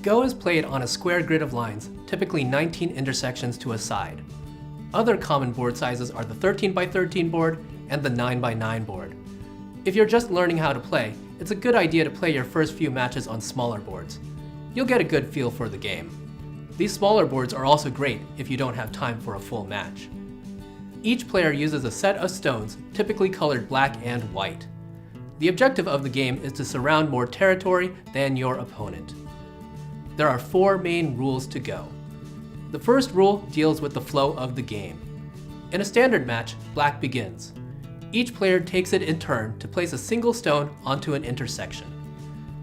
Go is played on a square grid of lines, typically 19 intersections to a side. Other common board sizes are the 13x13 board and the 9x9 board. If you're just learning how to play, it's a good idea to play your first few matches on smaller boards. You'll get a good feel for the game. These smaller boards are also great if you don't have time for a full match. Each player uses a set of stones, typically colored black and white. The objective of the game is to surround more territory than your opponent. There are 4 main rules to Go. The first rule deals with the flow of the game. In a standard match, black begins. Each player takes it in turn to place a single stone onto an intersection.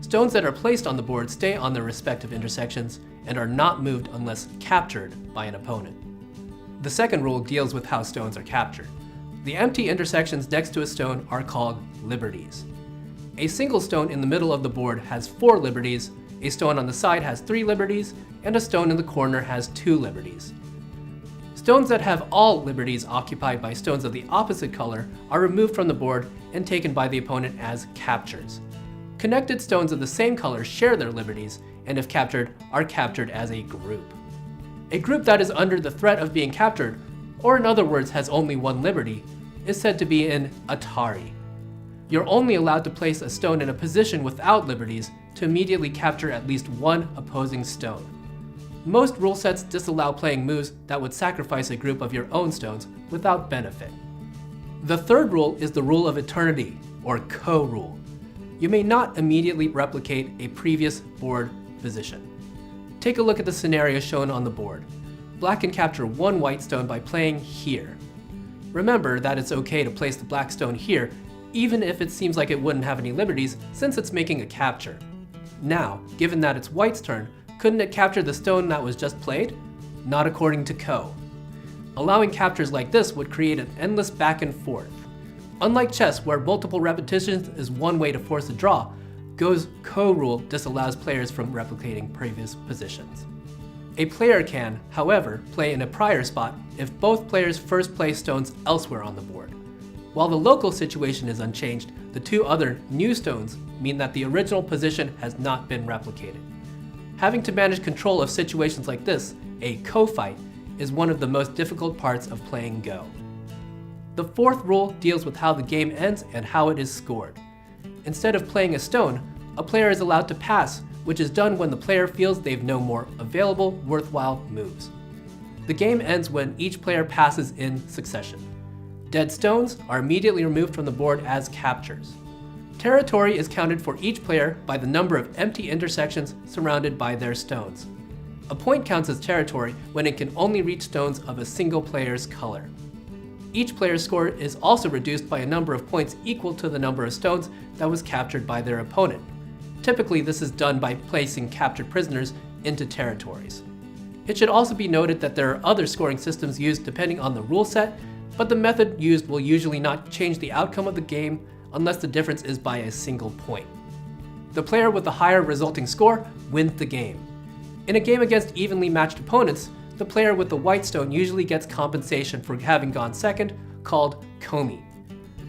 Stones that are placed on the board stay on their respective intersections and are not moved unless captured by an opponent. The second rule deals with how stones are captured. The empty intersections next to a stone are called liberties. A single stone in the middle of the board has 4 liberties, a stone on the side has 3 liberties, and a stone in the corner has 2 liberties. Stones that have all liberties occupied by stones of the opposite color are removed from the board and taken by the opponent as captures. Connected stones of the same color share their liberties, and if captured, are captured as a group. A group that is under the threat of being captured, or in other words has only 1 liberty, is said to be an Atari. You're only allowed to place a stone in a position without liberties to immediately capture at least 1 opposing stone. Most rule sets disallow playing moves that would sacrifice a group of your own stones without benefit. The third rule is the rule of eternity, or co-rule. You may not immediately replicate a previous board position. Take a look at the scenario shown on the board. Black can capture 1 white stone by playing here. Remember that it's okay to place the black stone here, even if it seems like it wouldn't have any liberties since it's making a capture. Now, given that it's white's turn, couldn't it capture the stone that was just played? Not according to Co. Allowing captures like this would create an endless back and forth. Unlike chess, where multiple repetitions is one way to force a draw, Go's Co-rule disallows players from replicating previous positions. A player can, however, play in a prior spot if both players first place stones elsewhere on the board. While the local situation is unchanged, the 2 other new stones mean that the original position has not been replicated. Having to manage control of situations like this, a co-fight, is one of the most difficult parts of playing Go. The fourth rule deals with how the game ends and how it is scored. Instead of playing a stone, a player is allowed to pass, which is done when the player feels they've no more available, worthwhile moves. The game ends when each player passes in succession. Dead stones are immediately removed from the board as captures. Territory is counted for each player by the number of empty intersections surrounded by their stones. A point counts as territory when it can only reach stones of a single player's color. Each player's score is also reduced by a number of points equal to the number of stones that was captured by their opponent. Typically, this is done by placing captured prisoners into territories. It should also be noted that there are other scoring systems used depending on the rule set, but the method used will usually not change the outcome of the game unless the difference is by a single point. The player with the higher resulting score wins the game. In a game against evenly matched opponents, the player with the white stone usually gets compensation for having gone second, called komi.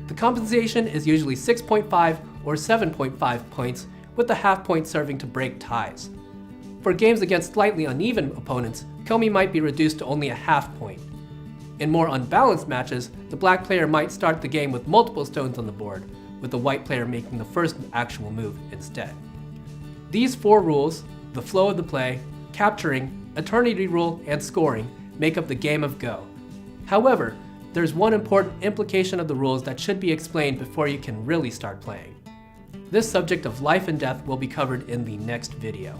The compensation is usually 6.5 or 7.5 points, with the half point serving to break ties. For games against slightly uneven opponents, komi might be reduced to only a half point. In more unbalanced matches, the black player might start the game with multiple stones on the board, with the white player making the first actual move instead. These 4 rules, the flow of the play, capturing, eternity rule, and scoring, make up the game of Go. However, there's one important implication of the rules that should be explained before you can really start playing. This subject of life and death will be covered in the next video.